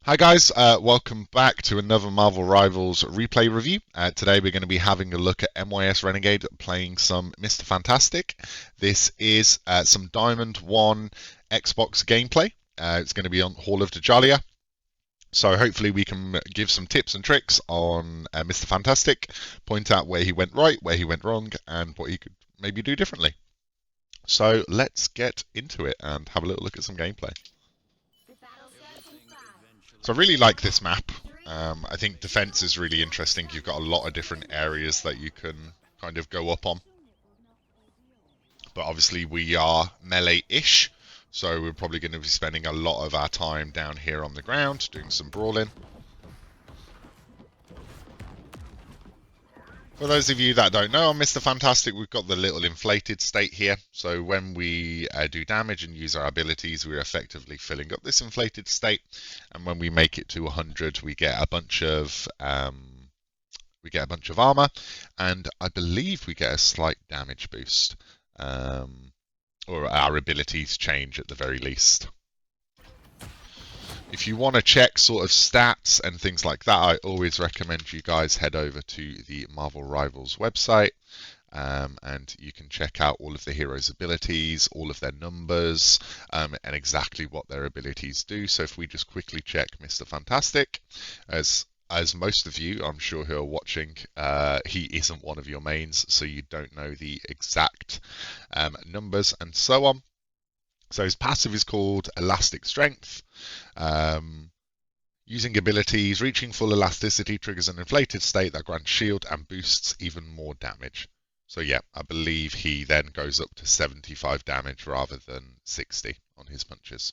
Hi guys, welcome back to another Marvel Rivals replay review. Today we're going to be having a look at MYS Renegade playing some Mr. Fantastic. This is some Diamond 1 Xbox gameplay. It's going to be on Hall of Dajalia. So hopefully we can give some tips and tricks on Mr. Fantastic, point out where he went right, where he went wrong, and what he could maybe do differently. So let's get into it and have a little look at some gameplay. So I really like this map. I think defense is really interesting. You've got a lot of different areas that you can kind of go up on. But obviously we are melee-ish, so we're probably going to be spending a lot of our time down here on the ground, doing some brawling. For those of you that don't know, on Mr. Fantastic, we've got the little inflated state here. So when we do damage and use our abilities, we're effectively filling up this inflated state. And when we make it to 100, we get a bunch of armor, and I believe we get a slight damage boost, or our abilities change at the very least. If you want to check sort of stats and things like that, I always recommend you guys head over to the Marvel Rivals website, and you can check out all of the heroes' abilities, all of their numbers, and exactly what their abilities do. So if we just quickly check Mr. Fantastic, as most of you, I'm sure, who are watching, he isn't one of your mains, so you don't know the exact numbers and so on. So his passive is called Elastic Strength. Using abilities, reaching full elasticity triggers an inflated state that grants shield and boosts even more damage. So yeah, I believe he then goes up to 75 damage rather than 60 on his punches.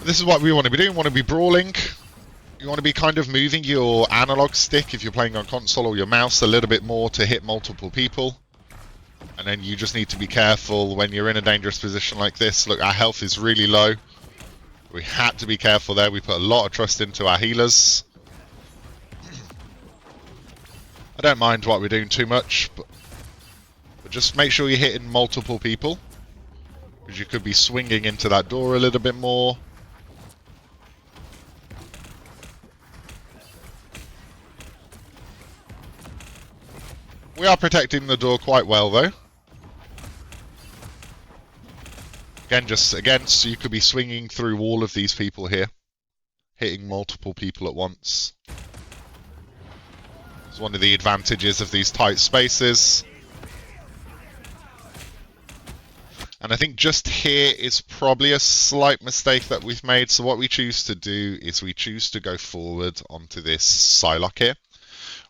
This is what we want to be doing. We want to be brawling. You want to be kind of moving your analog stick if you're playing on console, or your mouse a little bit more to hit multiple people. And then you just need to be careful when you're in a dangerous position like this. Look, our health is really low. We had to be careful there. We put a lot of trust into our healers. I don't mind what we're doing too much, but just make sure you're hitting multiple people, because you could be swinging into that door a little bit more. We are protecting the door quite well, though. Again, so you could be swinging through all of these people here, hitting multiple people at once. It's one of the advantages of these tight spaces. And I think just here is probably a slight mistake that we've made. So what we choose to do is we choose to go forward onto this Psylocke here.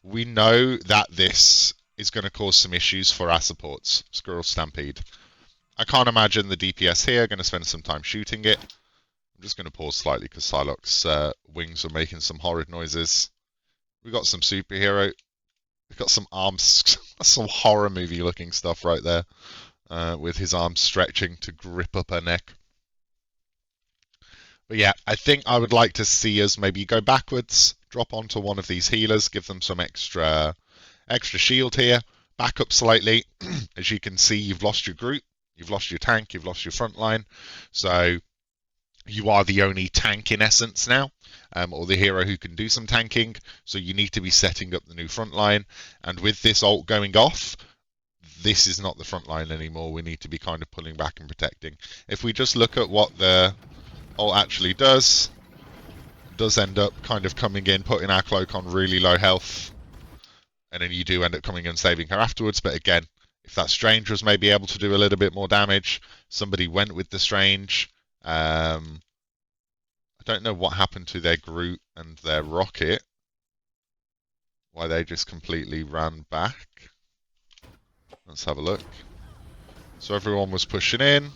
We know that this is going to cause some issues for our supports. Squirrel Stampede. I can't imagine the DPS here are going to spend some time shooting it. I'm just going to pause slightly because Psylocke's wings are making some horrid noises. We've got some superhero. We've got some arms, some horror movie looking stuff right there, with his arms stretching to grip up her neck. But yeah, I think I would like to see us maybe go backwards, drop onto one of these healers, give them some extra shield here, back up slightly. As you can see, you've lost your group. You've lost your tank, you've lost your front line, so you are the only tank in essence now, or the hero who can do some tanking, so you need to be setting up the new front line. And with this ult going off, this is not the front line anymore. We need to be kind of pulling back and protecting. If we just look at what the ult actually does end up kind of coming in, putting our cloak on really low health, and then you do end up coming and saving her afterwards. But again, if that Strange was maybe able to do a little bit more damage, somebody went with the Strange. I don't know what happened to their Groot and their Rocket. Why they just completely ran back. Let's have a look. So everyone was pushing in.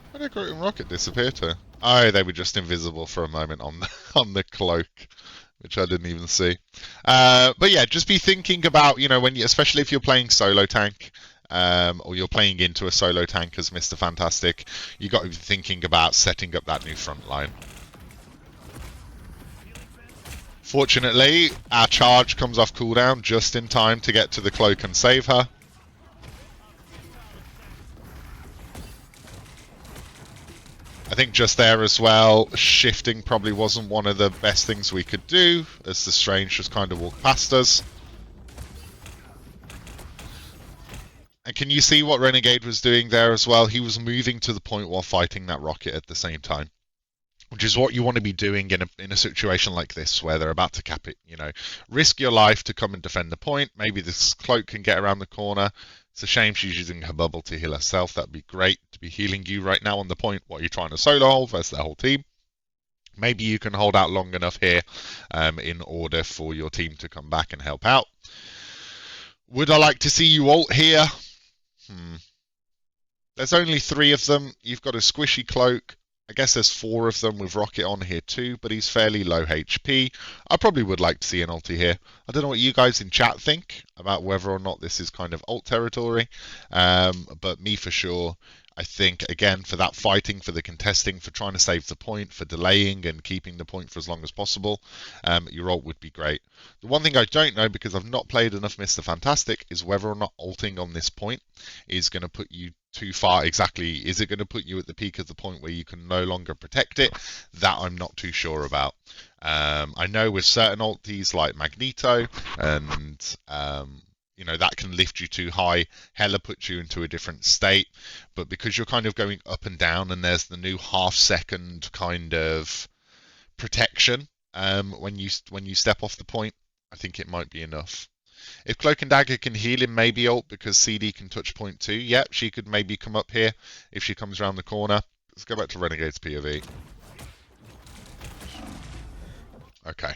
Where did Groot and Rocket disappear to? Oh, they were just invisible for a moment on the cloak, which I didn't even see. But yeah, just be thinking about, when you, especially if you're playing solo tank, or you're playing into a solo tank as Mr. Fantastic, you got to be thinking about setting up that new front line. Fortunately, our charge comes off cooldown just in time to get to the cloak and save her. I think just there as well, shifting probably wasn't one of the best things we could do, as the Strange just kind of walked past us. And can you see what Renegade was doing there as well? He was moving to the point while fighting that rocket at the same time, which is what you want to be doing in a situation like this where they're about to cap it. You know, risk your life to come and defend the point. Maybe this cloak can get around the corner. It's a shame she's using her bubble to heal herself. That'd be great to be healing you right now on the point while you're trying to solo hold versus the whole team. Maybe you can hold out long enough here in order for your team to come back and help out. Would I like to see you ult here? There's only 3 of them. You've got a squishy cloak. I guess there's 4 of them with Rocket on here too, but he's fairly low HP. I probably would like to see an ulti here. I don't know what you guys in chat think about whether or not this is kind of ult territory, but me for sure. I think, again, for that fighting, for the contesting, for trying to save the point, for delaying and keeping the point for as long as possible, your ult would be great. The one thing I don't know, because I've not played enough Mr. Fantastic, is whether or not ulting on this point is going to put you too far. Exactly, is it going to put you at the peak of the point where you can no longer protect it? That I'm not too sure about. I know with certain ultis like Magneto and you know, that can lift you too high. Hela puts you into a different state. But because you're kind of going up and down, and there's the new half-second kind of protection when you step off the point, I think it might be enough. If Cloak and Dagger can heal him, maybe ult, because CD can touch point too. Yep, she could maybe come up here if she comes around the corner. Let's go back to Renegade's POV. Okay.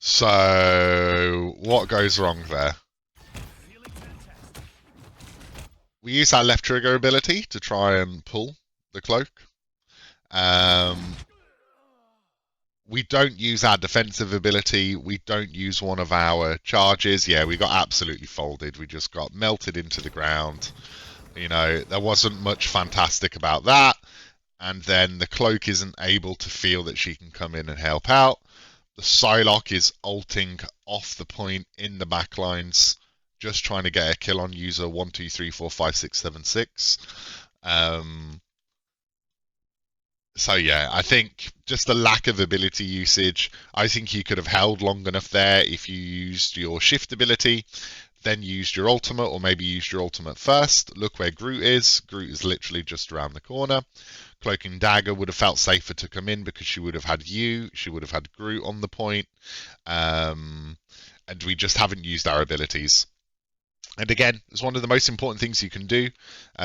So, what goes wrong there? We use our left trigger ability to try and pull the cloak. We don't use our defensive ability. We don't use one of our charges. Yeah, we got absolutely folded. We just got melted into the ground. You know, there wasn't much fantastic about that. And then the cloak isn't able to feel that she can come in and help out. The Psylocke is ulting off the point in the backlines, just trying to get a kill on user 1, 2, 3, 4, 5, 6, 7, 6. So yeah, I think just the lack of ability usage. I think you could have held long enough there if you used your shift ability, then used your ultimate, or maybe used your ultimate first. Look where Groot is. Groot is literally just around the corner. Cloak and Dagger would have felt safer to come in because she would have had you, she would have had Groot on the point, and we just haven't used our abilities. And again, it's one of the most important things you can do,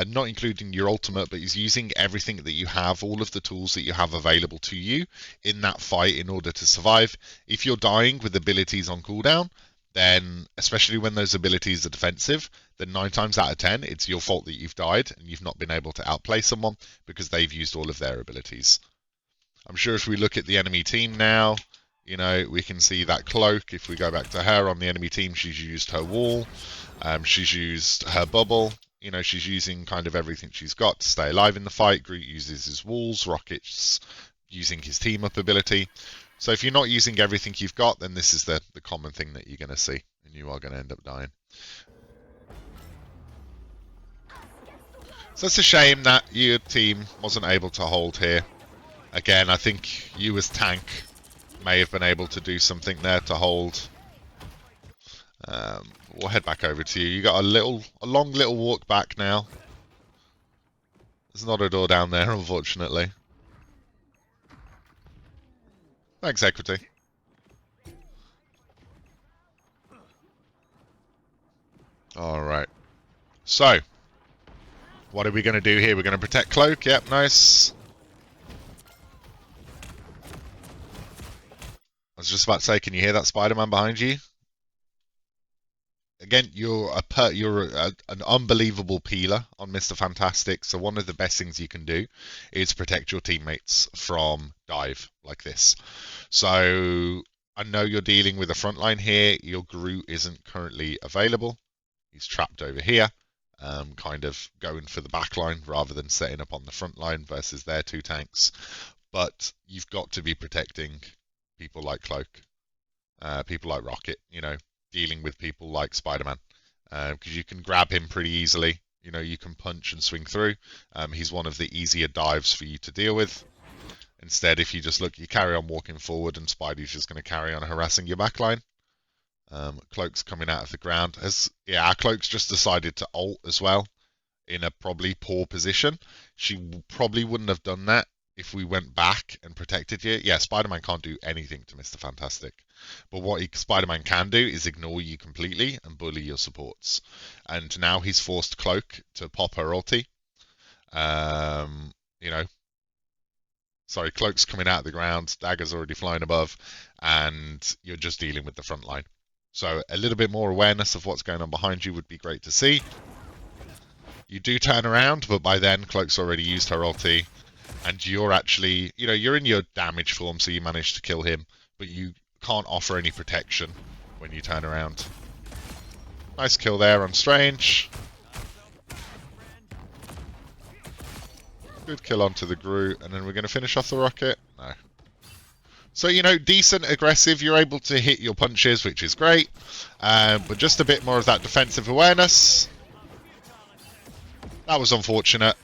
not including your ultimate, but is using everything that you have, all of the tools that you have available to you in that fight in order to survive. If you're dying with abilities on cooldown, then, especially when those abilities are defensive, then 9 times out of 10, it's your fault that you've died and you've not been able to outplay someone because they've used all of their abilities. I'm sure if we look at the enemy team now, you know, we can see that Cloak. If we go back to her on the enemy team, she's used her wall, she's used her bubble. You know, she's using kind of everything she's got to stay alive in the fight. Groot uses his walls, Rocket's using his team up ability. So if you're not using everything you've got, then this is the common thing that you're going to see, and you are going to end up dying. So it's a shame that your team wasn't able to hold here. Again, I think you as tank may have been able to do something there to hold. We'll head back over to you. You got a long little walk back now. There's not a door down there, unfortunately. Thanks, Equity. Alright. So, what are we going to do here? We're going to protect Cloak. Yep, nice. I was just about to say, can you hear that Spider-Man behind you? Again, you're an unbelievable peeler on Mr. Fantastic, so one of the best things you can do is protect your teammates from dive like this. So I know you're dealing with a front line here. Your Groot isn't currently available. He's trapped over here, kind of going for the back line rather than setting up on the front line versus their 2 tanks. But you've got to be protecting people like Cloak, people like Rocket, you know, dealing with people like Spider-Man, because you can grab him pretty easily. You know, you can punch and swing through. He's one of the easier dives for you to deal with. Instead, if you just look, you carry on walking forward, and Spidey's just going to carry on harassing your backline. Cloak's coming out of the ground. Our Cloak's just decided to ult as well, in a probably poor position. She probably wouldn't have done that if we went back and protected you. Yeah, Spider-Man can't do anything to Mr. Fantastic. But what Spider-Man can do is ignore you completely and bully your supports. And now he's forced Cloak to pop her ulti. You know, sorry, Cloak's coming out of the ground, Dagger's already flying above, and you're just dealing with the front line. So a little bit more awareness of what's going on behind you would be great to see. You do turn around, but by then Cloak's already used her ulti, and you're actually, you know, you're in your damage form, so you manage to kill him, but you can't offer any protection when you turn around. Nice kill there on Strange. Good kill onto the Groot, and then we're going to finish off the Rocket. No. So, you know, decent, aggressive. You're able to hit your punches, which is great, but just a bit more of that defensive awareness. That was unfortunate.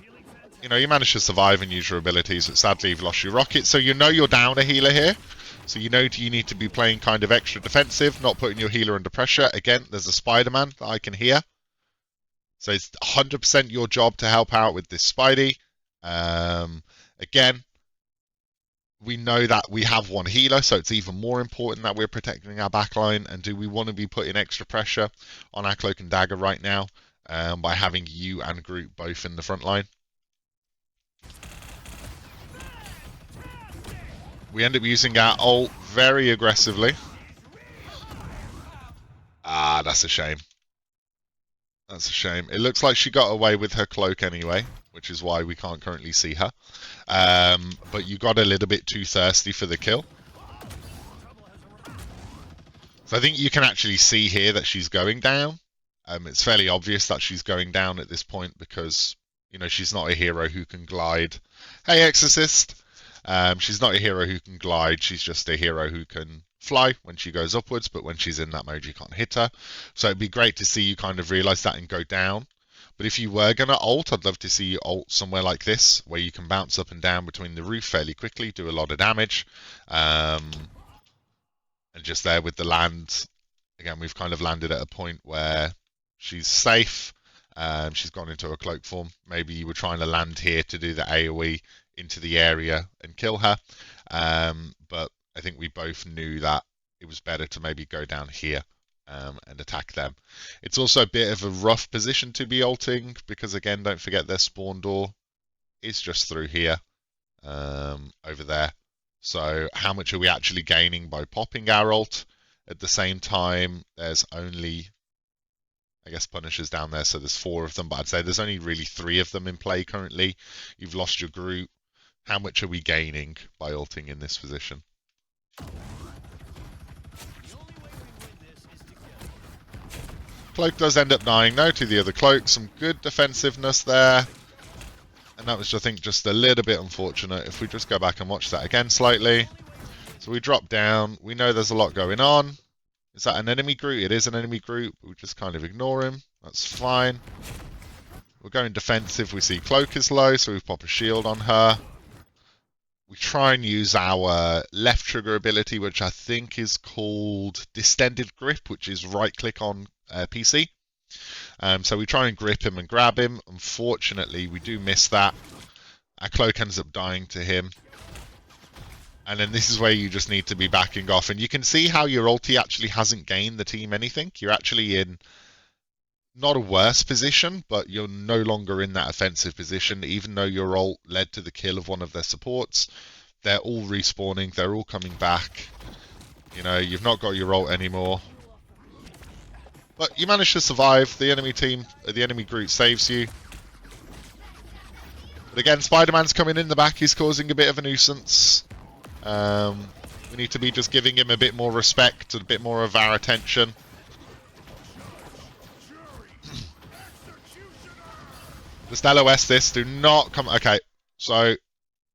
You know, you managed to survive and use your abilities, but sadly you've lost your Rocket. So you know you're down a healer here. So you know you need to be playing kind of extra defensive, not putting your healer under pressure. Again, there's a Spider-Man that I can hear. So it's 100% your job to help out with this Spidey. Again, we know that we have one healer, so it's even more important that we're protecting our backline. And do we want to be putting extra pressure on our Cloak and Dagger right now by having you and Groot both in the front line? We end up using our ult very aggressively. Ah, that's a shame. That's a shame. It looks like she got away with her cloak anyway, which is why we can't currently see her. But you got a little bit too thirsty for the kill. So I think you can actually see here that she's going down. It's fairly obvious that she's going down at this point because, you know, she's not a hero who can glide. Hey, Exorcist! She's not a hero who can glide, she's just a hero who can fly when she goes upwards, but when she's in that mode you can't hit her. So it'd be great to see you kind of realise that and go down. But if you were going to ult, I'd love to see you ult somewhere like this, where you can bounce up and down between the roof fairly quickly, do a lot of damage. And just there with the land, again, we've kind of landed at a point where she's safe. She's gone into a cloak form. Maybe you were trying to land here to do the AoE into the area and kill her. But I think we both knew that it was better to maybe go down here and attack them. It's also a bit of a rough position to be ulting because, again, don't forget their spawn door is just through here, over there. So how much are we actually gaining by popping our ult? At the same time, there's only, I guess, Punishers down there, so there's 4 of them, but I'd say there's only really 3 of them in play currently. You've lost your Groot. How much are we gaining by ulting in this position? Cloak does end up dying now to the other Cloak. Some good defensiveness there. And that was, I think, just a little bit unfortunate. If we just go back and watch that again slightly. So we drop down. We know there's a lot going on. Is that an enemy Groot? It is an enemy Groot. We just kind of ignore him. That's fine. We're going defensive. We see Cloak is low, so we pop a shield on her. We try and use our left trigger ability, which I think is called Distended Grip, which is right-click on PC. So we try and grip him and grab him. Unfortunately, we do miss that. Our Cloak ends up dying to him. And then this is where you just need to be backing off. And you can see how your ulti actually hasn't gained the team anything. You're actually in not a worse position, but you're no longer in that offensive position, even though your ult led to the kill of one of their supports. They're all respawning. They're all coming back. You know, you've not got your ult anymore. But you managed to survive. The enemy team, the enemy Groot saves you. But again, Spider-Man's coming in the back. He's causing a bit of a nuisance. We need to be just giving him a bit more respect, a bit more of our attention. Just LOS this. Do not come... Okay, so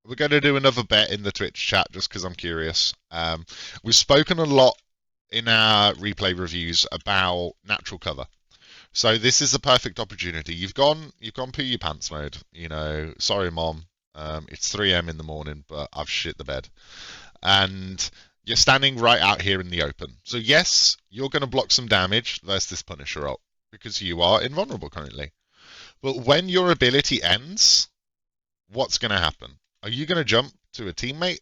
we're going to do another bet in the Twitch chat just because I'm curious. We've spoken a lot in our replay reviews about natural cover. So this is a perfect opportunity. You've gone poo your pants mode. You know, sorry mom, it's 3 a.m. in the morning, but I've shit the bed. And you're standing right out here in the open. So yes, you're going to block some damage versus this Punisher ult because you are invulnerable currently. But when your ability ends, what's going to happen? Are you going to jump to a teammate?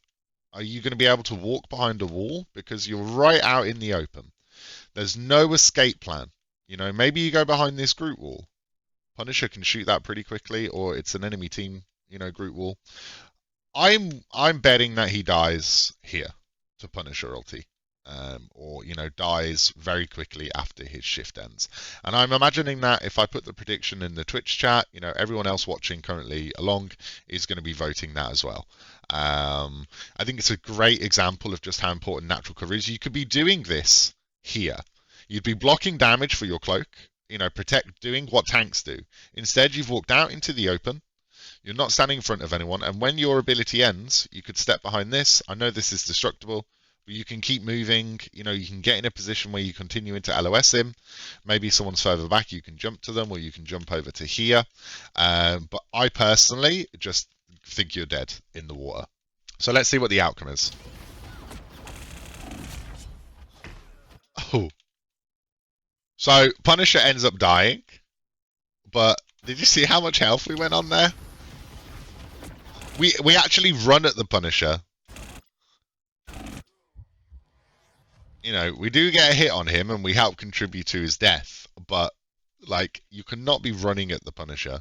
Are you going to be able to walk behind a wall? Because you're right out in the open. There's no escape plan. You know, maybe you go behind this group wall. Punisher can shoot that pretty quickly, or it's an enemy team, you know, group wall. I'm betting that he dies here to Punisher ulti. Or, you know, dies very quickly after his shift ends. And I'm imagining that if I put the prediction in the Twitch chat, you know, everyone else watching currently along is going to be voting that as well. I think it's a great example of just how important natural cover is. You could be doing this here. You'd be blocking damage for your cloak, you know, doing what tanks do. Instead, you've walked out into the open. You're not standing in front of anyone. And when your ability ends, you could step behind this. I know this is destructible. But you can keep moving, you know, you can get in a position where you continue into LOS him. Maybe someone's further back, you can jump to them, or you can jump over to here. But I personally just think you're dead in the water. So let's see what the outcome is. Oh. So Punisher ends up dying. But did you see how much health we went on there? We actually run at the Punisher. You know, we do get a hit on him and we help contribute to his death, but like you cannot be running at the Punisher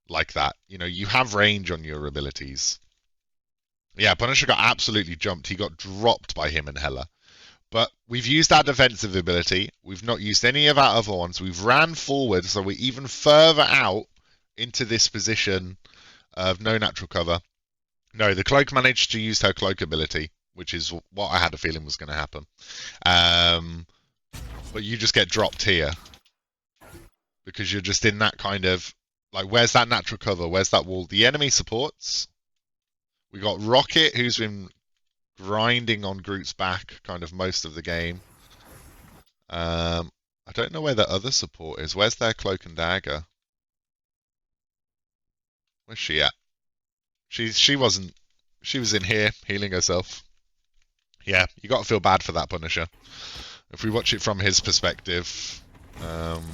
like that. You know, you have range on your abilities. Yeah, Punisher got absolutely jumped. He got dropped by him and Hela. But we've used our defensive ability. We've not used any of our other ones. We've ran forward, so we're even further out into this position of no natural cover. No, the cloak managed to use her cloak ability, which is what I had a feeling was going to happen. But you just get dropped here because you're just in that kind of like, where's that natural cover? Where's that wall? The enemy supports. We got Rocket, who's been grinding on Groot's back kind of most of the game. I don't know where the other support is. Where's their cloak and dagger? Where's she at? She wasn't. She was in here healing herself. Yeah, you got to feel bad for that Punisher. If we watch it from his perspective, don't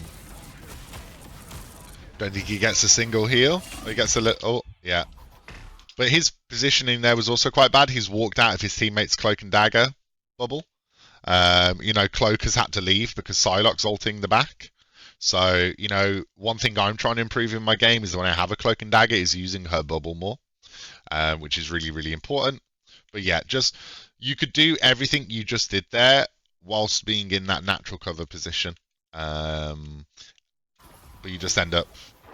think he gets a single heal. He gets a little, yeah. But his positioning there was also quite bad. He's walked out of his teammate's cloak and dagger bubble. You know, Cloak has had to leave because Psylocke's ulting the back. So, you know, one thing I'm trying to improve in my game is that when I have a cloak and dagger is using her bubble more, which is really, really important. But yeah, just you could do everything you just did there whilst being in that natural cover position. But you just end up,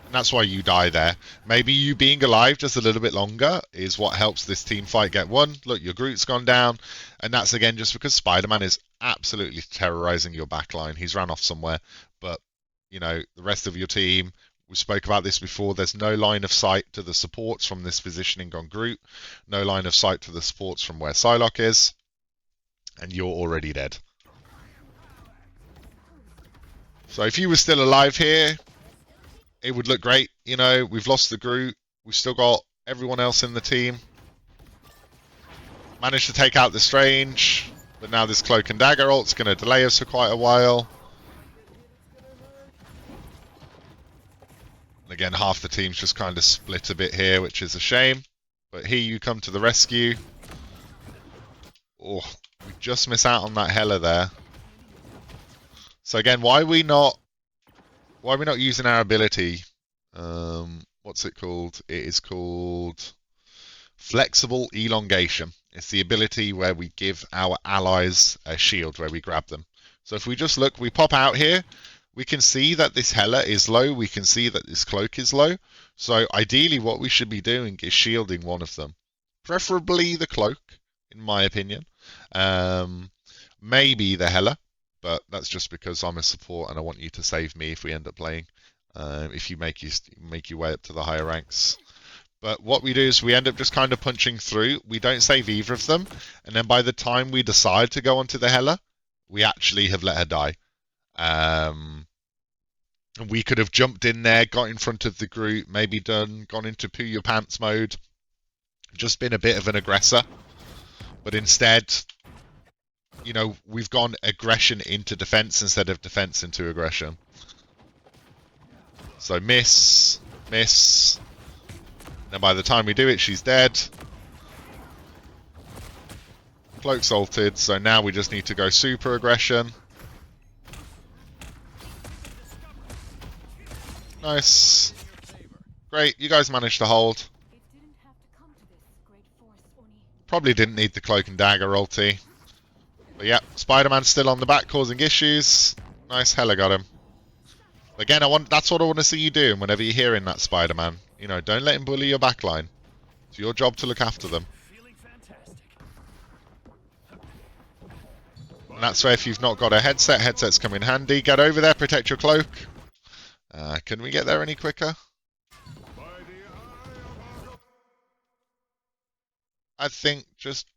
and that's why you die there. Maybe you being alive just a little bit longer is what helps this team fight get won. Look, your Groot's gone down, and that's again just because Spider-Man is absolutely terrorizing your backline. He's ran off somewhere, but you know, the rest of your team, we spoke about this before, there's no line of sight to the supports from this positioning on Groot, no line of sight to the supports from where Psylocke is, and you're already dead. So if you were still alive here, it would look great. You know, we've lost the Groot, we've still got everyone else in the team. Managed to take out the Strange, but now this Cloak and Dagger ult's going to delay us for quite a while. And again, half the team's just kind of split a bit here, which is a shame. But here you come to the rescue. Oh, we just miss out on that Hela there. So again, why are we not using our ability? What's it called? It is called flexible elongation. It's the ability where we give our allies a shield where we grab them. So if we just look, we pop out here. We can see that this Hela is low. We can see that this Cloak is low. So ideally what we should be doing is shielding one of them. Preferably the Cloak, in my opinion. Maybe the Hela, but that's just because I'm a support and I want you to save me if we end up playing. If you make your way up to the higher ranks. But what we do is we end up just kind of punching through. We don't save either of them. And then by the time we decide to go onto the Hela, we actually have let her die. We could have jumped in there, got in front of the group, maybe gone into poo your pants mode. Just been a bit of an aggressor. But instead, you know, we've gone aggression into defense instead of defense into aggression. So miss, miss. And by the time we do it, she's dead. Cloak's ulted, so now we just need to go super aggression. Nice. Great, you guys managed to hold. Probably didn't need the cloak and dagger ulti. But yeah, Spider-Man's still on the back causing issues. Nice, Hela got him. Again, that's what I want to see you doing whenever you're hearing that Spider-Man. You know, don't let him bully your backline. It's your job to look after them. And that's where if you've not got a headset, headsets come in handy. Get over there, protect your cloak. Can we get there any quicker? I think just...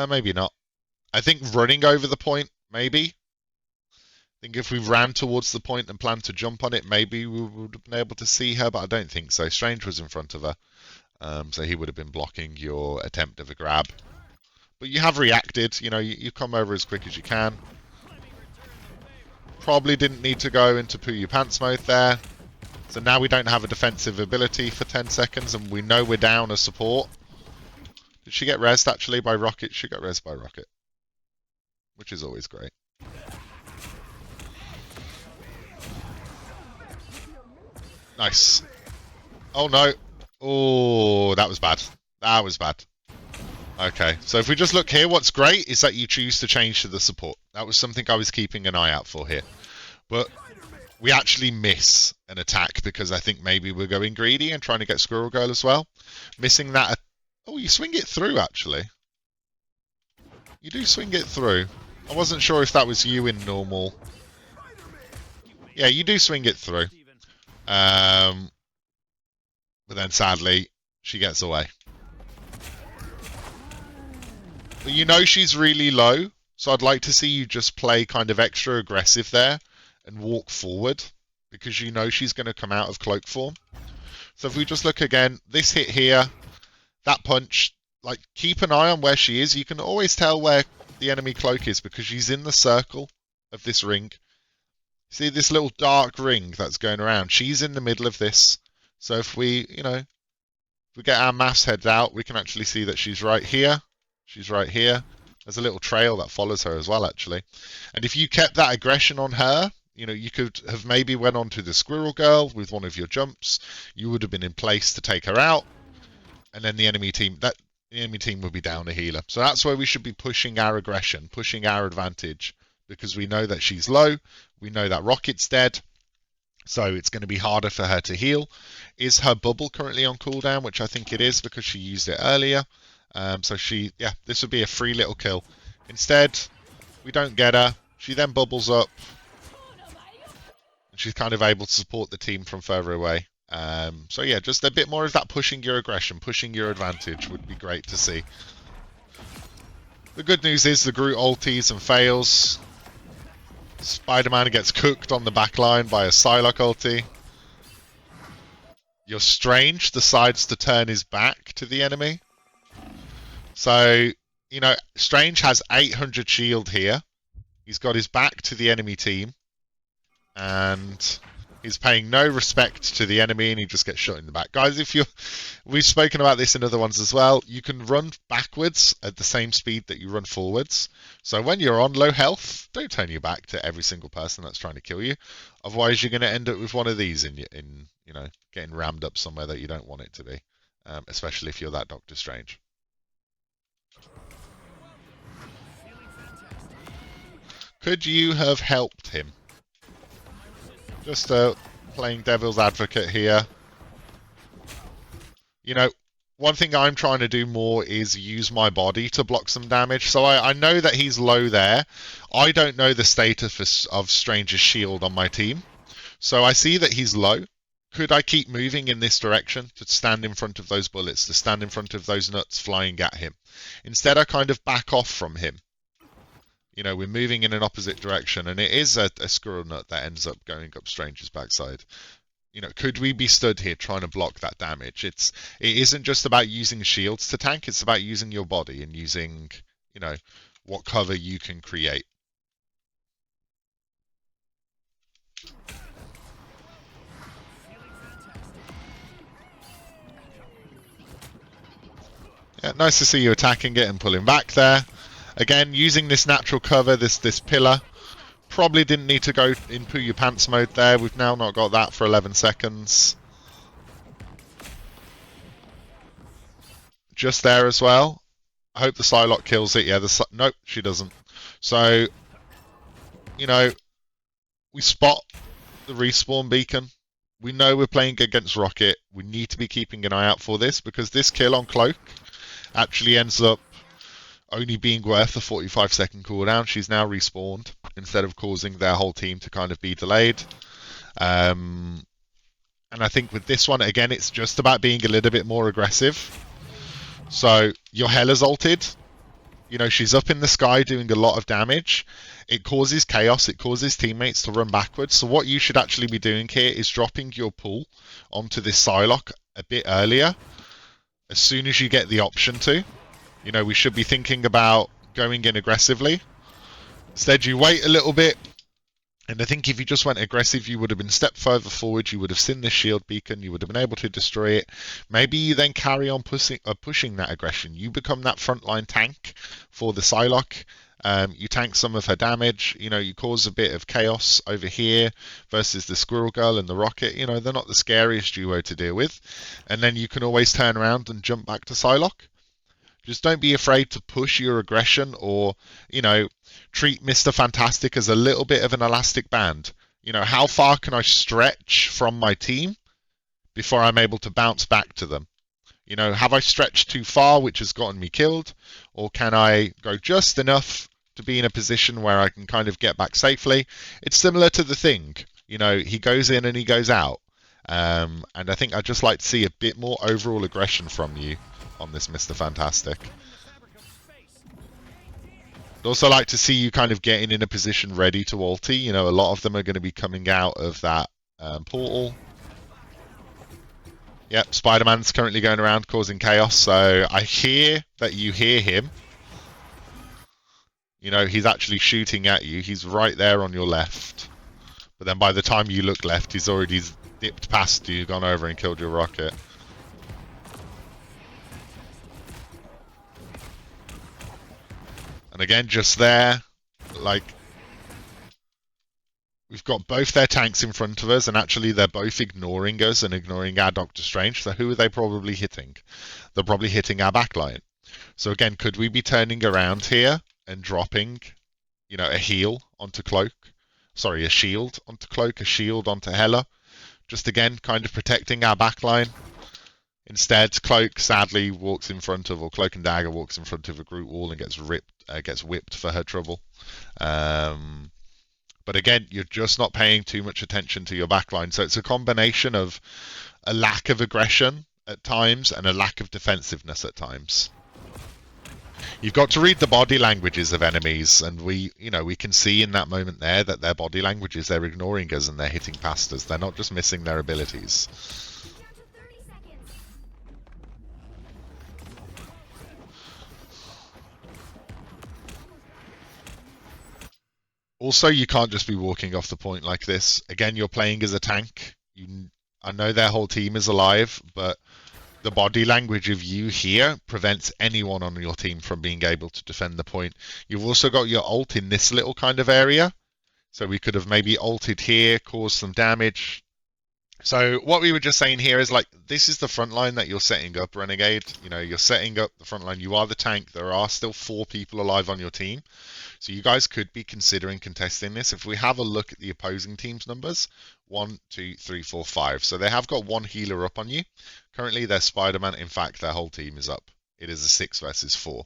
maybe not. I think running over the point, maybe. I think if we ran towards the point and planned to jump on it, maybe we would have been able to see her, but I don't think so. Strange was in front of her, so he would have been blocking your attempt of a grab. But you have reacted, you know, you come over as quick as you can. Probably didn't need to go into poo your pants mode there. So now we don't have a defensive ability for 10 seconds, and we know we're down a support. Did she get rezzed actually by Rocket? She got rezzed by Rocket, which is always great. Nice. Oh no. Oh, that was bad. That was bad. Okay, so if we just look here, what's great is that you choose to change to the support. That was something I was keeping an eye out for here. But we actually miss an attack because I think maybe we're going greedy and trying to get Squirrel Girl as well. Missing that. Oh, you swing it through, actually. You do swing it through. I wasn't sure if that was you in normal. Yeah, you do swing it through. But then sadly, she gets away. But you know she's really low, so I'd like to see you just play kind of extra aggressive there and walk forward, because you know she's going to come out of cloak form. So if we just look again, this hit here, that punch, like keep an eye on where she is. You can always tell where the enemy cloak is because she's in the circle of this ring. See this little dark ring that's going around? She's in the middle of this. So if we, you know, if we get our maths heads out, we can actually see that she's right here. She's right here. There's a little trail that follows her as well, actually. And if you kept that aggression on her, you know, you could have maybe went on to the Squirrel Girl with one of your jumps. You would have been in place to take her out. And then the enemy team would be down a healer. So that's where we should be pushing our aggression, pushing our advantage. Because we know that she's low. We know that Rocket's dead. So it's going to be harder for her to heal. Is her bubble currently on cooldown? Which I think it is because she used it earlier. So this would be a free little kill. Instead, we don't get her. She then bubbles up. And she's kind of able to support the team from further away. So yeah, just a bit more of that pushing your aggression, pushing your advantage would be great to see. The good news is the Groot ulties and fails. Spider-Man gets cooked on the back line by a Psylocke ulti. Your Strange decides to turn his back to the enemy. So, you know, Strange has 800 shield here. He's got his back to the enemy team. And he's paying no respect to the enemy and he just gets shot in the back. Guys, we've spoken about this in other ones as well. You can run backwards at the same speed that you run forwards. So when you're on low health, don't turn your back to every single person that's trying to kill you. Otherwise, you're going to end up with one of these in you know, getting rammed up somewhere that you don't want it to be. Especially if you're that Doctor Strange. Could you have helped him? Just playing devil's advocate here. You know, one thing I'm trying to do more is use my body to block some damage. So I know that he's low there. I don't know the status of Strange's shield on my team. So I see that he's low. could I keep moving in this direction to stand in front of those bullets, to stand in front of those nuts flying at him? Instead, I kind of back off from him. You know, we're moving in an opposite direction, and it is a squirrel nut that ends up going up Stranger's backside. You know, could we be stood here trying to block that damage? It isn't just about using shields to tank, it's about using your body and using, you know, what cover you can create. Yeah, nice to see you attacking it and pulling back there. Again, using this natural cover, this pillar. Probably didn't need to go in poo your pants mode there. We've now not got that for 11 seconds. Just there as well. I hope the Psylocke kills it. Yeah, nope, she doesn't. So, you know, we spot the respawn beacon. We know we're playing against Rocket. We need to be keeping an eye out for this, because this kill on Cloak actually ends up only being worth a 45-second cooldown. She's now respawned instead of causing their whole team to kind of be delayed. And I think with this one, again, it's just about being a little bit more aggressive. So your Hela's ulted. You know, she's up in the sky doing a lot of damage. It causes chaos. It causes teammates to run backwards. So what you should actually be doing here is dropping your pull onto this Psylocke a bit earlier, as soon as you get the option to. You know, we should be thinking about going in aggressively. Instead, you wait a little bit. And I think if you just went aggressive, you would have been a step further forward. You would have seen this shield beacon. You would have been able to destroy it. Maybe you then carry on pushing that aggression. You become that frontline tank for the Psylocke. You tank some of her damage. You know, you cause a bit of chaos over here versus the Squirrel Girl and the Rocket. You know, they're not the scariest duo to deal with. And then you can always turn around and jump back to Psylocke. Just don't be afraid to push your aggression, or, you know, treat Mr. Fantastic as a little bit of an elastic band. You know, how far can I stretch from my team before I'm able to bounce back to them? You know, have I stretched too far, which has gotten me killed? Or can I go just enough to be in a position where I can kind of get back safely? It's similar to the Thing. You know, he goes in and he goes out. And I think I'd just like to see a bit more overall aggression from you on this Mr. Fantastic. I'd also like to see you kind of getting in a position ready to ulti. You know, a lot of them are going to be coming out of that portal. Yep, Spider-Man's currently going around causing chaos, so I hear that you hear him. You know, he's actually shooting at you. He's right there on your left. But then by the time you look left, he's already dipped past you, gone over and killed your Rocket. And again, just there, like, we've got both their tanks in front of us, and actually they're both ignoring us and ignoring our Doctor Strange. So who are they probably hitting? They're probably hitting our backline. So again, could we be turning around here and dropping, you know, a heal onto Cloak? Sorry, a shield onto Cloak, a shield onto Hela. Just again, kind of protecting our backline. Instead, Cloak sadly walks in front of, or Cloak and Dagger walks in front of a group wall and gets whipped for her trouble. But again, you're just not paying too much attention to your backline. So it's a combination of a lack of aggression at times and a lack of defensiveness at times. You've got to read the body languages of enemies, and we can see in that moment there that their body languages, they're ignoring us and they're hitting past us. They're not just missing their abilities. Also, you can't just be walking off the point like this. Again, you're playing as a tank. I know their whole team is alive, but the body language of you here prevents anyone on your team from being able to defend the point. You've also got your ult in this little kind of area. So we could have maybe ulted here, caused some damage. So what we were just saying here is, like, this is the front line that you're setting up, Renegade. You know, you're setting up the front line. You are the tank. There are still 4 people alive on your team. So you guys could be considering contesting this. If we have a look at the opposing team's numbers, 1, 2, 3, 4, 5. So they have got 1 healer up on you. Currently, they're Spider-Man. In fact, their whole team is up. it is a 6 versus 4.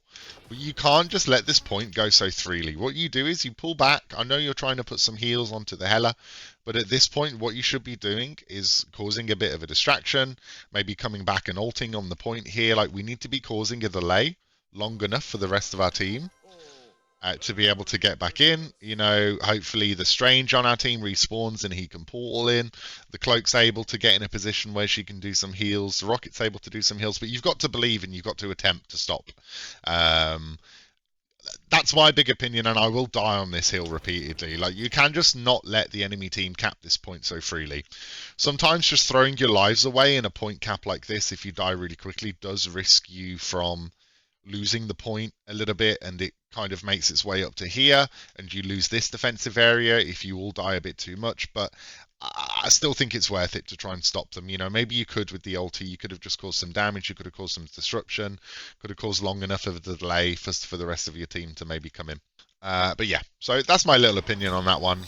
But you can't just let this point go so freely. What you do is you pull back. I know you're trying to put some heals onto the Hela, but at this point, what you should be doing is causing a bit of a distraction, maybe coming back and ulting on the point here. Like, we need to be causing a delay long enough for the rest of our team to be able to get back in. You know, hopefully the Strange on our team respawns and he can portal in. The Cloak's able to get in a position where she can do some heals. The Rocket's able to do some heals, but you've got to believe and you've got to attempt to stop. That's my big opinion, and I will die on this hill repeatedly. Like, you can just not let the enemy team cap this point so freely. Sometimes just throwing your lives away in a point cap like this, if you die really quickly, does risk you from losing the point a little bit, and it kind of makes its way up to here, and you lose this defensive area if you all die a bit too much. But I still think it's worth it to try and stop them. You know, maybe you could with the ulti, you could have just caused some damage, you could have caused some disruption, could have caused long enough of a delay for the rest of your team to maybe come in. But yeah, so that's my little opinion on that one.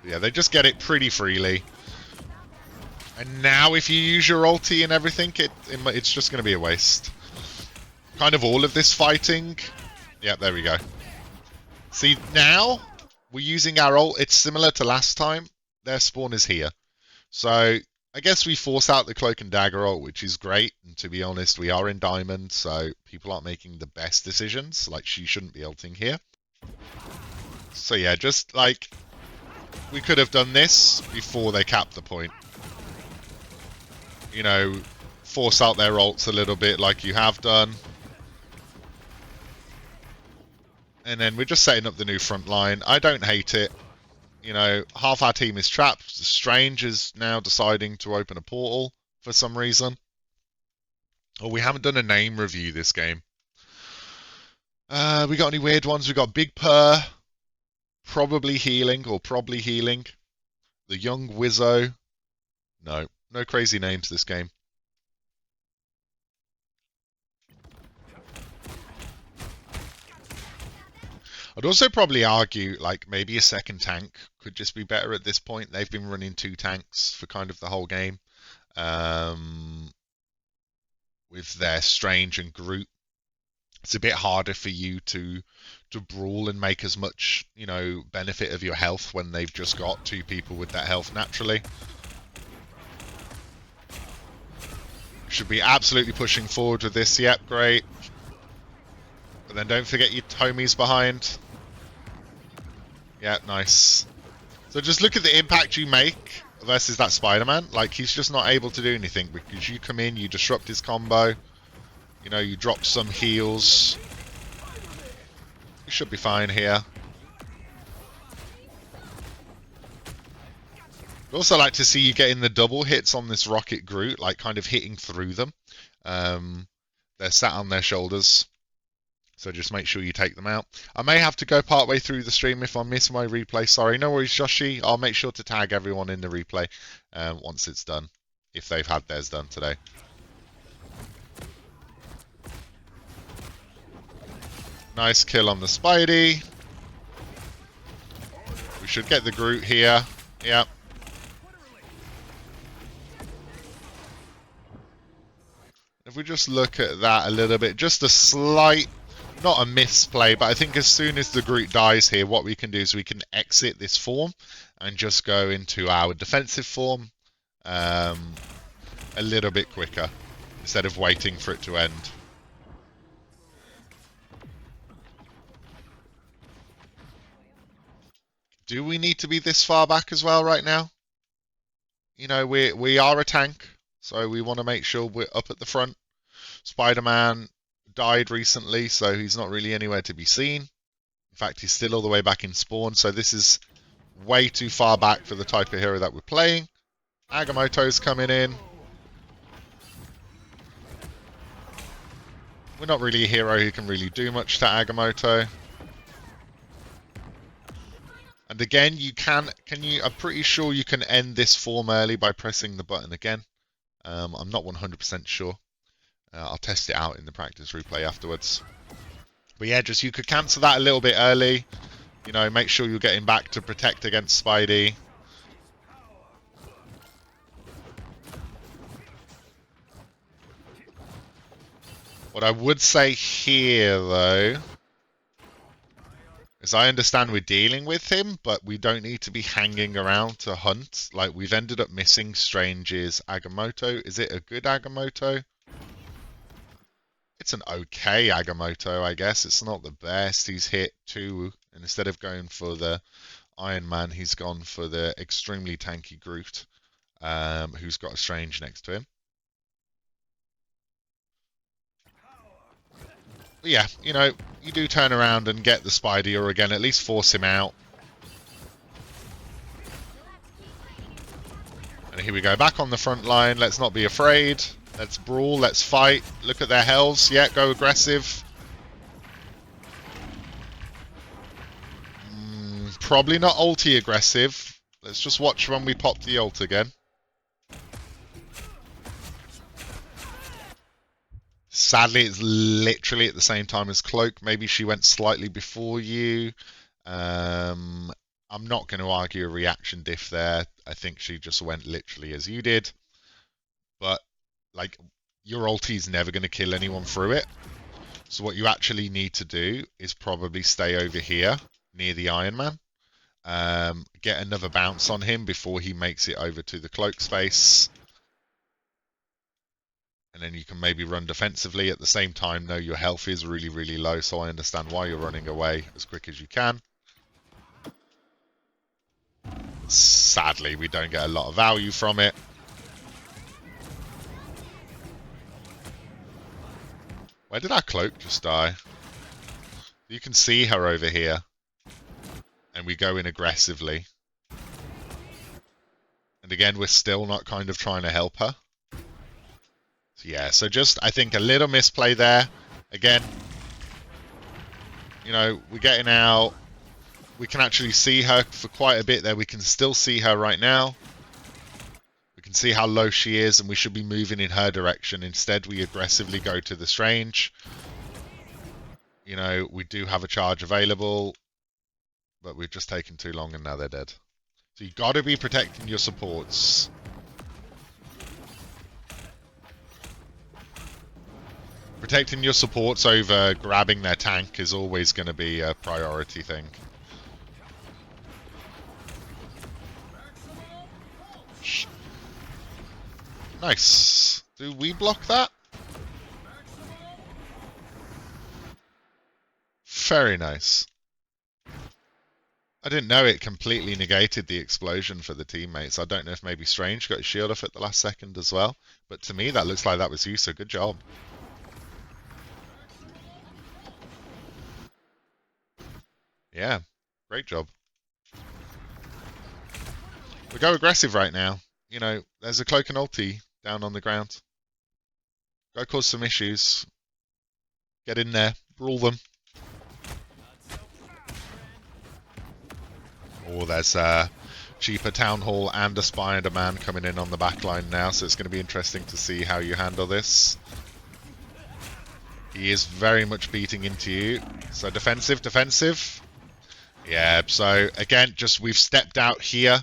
Yeah, they just get it pretty freely. And now if you use your ulti and everything, it's just going to be a waste. Kind of all of this fighting. Yeah, there we go. See, now we're using our ult. It's similar to last time. Their spawn is here. So I guess we force out the Cloak and Dagger ult, which is great. And to be honest, we are in Diamond, so people aren't making the best decisions. Like, she shouldn't be ulting here. So yeah, just like, we could have done this before they capped the point. You know, force out their ults a little bit like you have done. And then we're just setting up the new front line. I don't hate it. You know, half our team is trapped. Strange is now deciding to open a portal for some reason. Oh, we haven't done a name review this game. We got any weird ones? We got Big Purr, probably healing. The Young Wizzo. No crazy names this game. I'd also probably argue, like, maybe a second tank could just be better at this point. They've been running 2 tanks for kind of the whole game. With their Strange and Groot, it's a bit harder for you to brawl and make as much, you know, benefit of your health when they've just got 2 people with that health naturally. Should be absolutely pushing forward with this. Yep, great. But then don't forget your homies behind. Yeah, nice. So just look at the impact you make versus that Spider-Man. Like, he's just not able to do anything because you come in, you disrupt his combo. You know, you drop some heals. You should be fine here. I'd also like to see you getting the double hits on this Rocket Groot, like kind of hitting through them. They're sat on their shoulders. So just make sure you take them out. I may have to go part way through the stream if I miss my replay. Sorry, no worries, Joshi. I'll make sure to tag everyone in the replay once it's done, if they've had theirs done today. Nice kill on the Spidey. We should get the Groot here. Yep. If we just look at that a little bit, just a slight, not a misplay, but I think as soon as the Groot dies here, what we can do is we can exit this form and just go into our defensive form a little bit quicker instead of waiting for it to end. Do we need to be this far back as well right now? You know, we are a tank, so we want to make sure we're up at the front. Spider-Man died recently, so he's not really anywhere to be seen. In fact, he's still all the way back in spawn, so this is way too far back for the type of hero that we're playing. Agamotto's coming in. We're not really a hero who can really do much to Agamotto. And again, I'm pretty sure you can end this form early by pressing the button again. I'm not 100% sure. I'll test it out in the practice replay afterwards. But yeah, just you could cancel that a little bit early. You know, make sure you're getting back to protect against Spidey. What I would say here, though, is I understand we're dealing with him, but we don't need to be hanging around to hunt. Like, we've ended up missing Strange's Agamotto. Is it a good Agamotto? It's an okay Agamotto, I guess. It's not the best. He's hit 2, and instead of going for the Iron Man, he's gone for the extremely tanky Groot, who's got a Strange next to him. But yeah, you know, you do turn around and get the Spidey, or again, at least force him out. And here we go, back on the front line. Let's not be afraid. Let's brawl, let's fight. Look at their healths. Yeah, go aggressive. Probably not ulti aggressive. Let's just watch when we pop the ult again. Sadly, it's literally at the same time as Cloak. Maybe she went slightly before you. I'm not going to argue a reaction diff there. I think she just went literally as you did. But, like, your ulti is never going to kill anyone through it. So what you actually need to do is probably stay over here near the Iron Man. Get another bounce on him before he makes it over to the Cloak space. And then you can maybe run defensively. At the same time, know your health is really, really low, so I understand why you're running away as quick as you can. Sadly, we don't get a lot of value from it. Where did our Cloak just die? You can see her over here. And we go in aggressively. And again, we're still not kind of trying to help her. Yeah, so just, I think, a little misplay there. Again, you know, we're getting out. We can actually see her for quite a bit there. We can still see her right now. We can see how low she is, and we should be moving in her direction. Instead, we aggressively go to the Strange. You know, we do have a charge available, but we've just taken too long, and now they're dead. So you've got to be protecting your supports. Protecting your supports over grabbing their tank is always going to be a priority thing. Nice. Do we block that? Very nice. I didn't know it completely negated the explosion for the teammates. I don't know if maybe Strange got his shield off at the last second as well. But to me, that looks like that was you, so good job. Yeah, great job. We go aggressive right now. You know, there's a Cloak and ulti down on the ground. Go cause some issues. Get in there, brawl them. Oh, there's a cheaper Town Hall and a Spider-Man coming in on the back line now, so it's going to be interesting to see how you handle this. He is very much beating into you. So defensive, defensive. Yeah, so again, just we've stepped out here.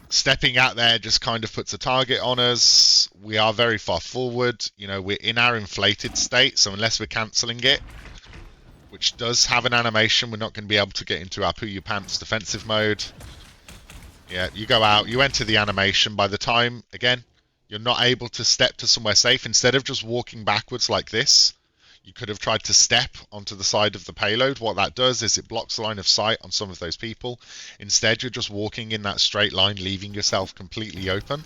Stepping out there just kind of puts a target on us. We are very far forward. You know, we're in our inflated state, so unless we're cancelling it, which does have an animation, we're not going to be able to get into our poo your pants defensive mode. Yeah, you go out, you enter the animation. By the time, again, you're not able to step to somewhere safe. Instead of just walking backwards like this, you could have tried to step onto the side of the payload. What that does is it blocks line of sight on some of those people. Instead, you're just walking in that straight line, leaving yourself completely open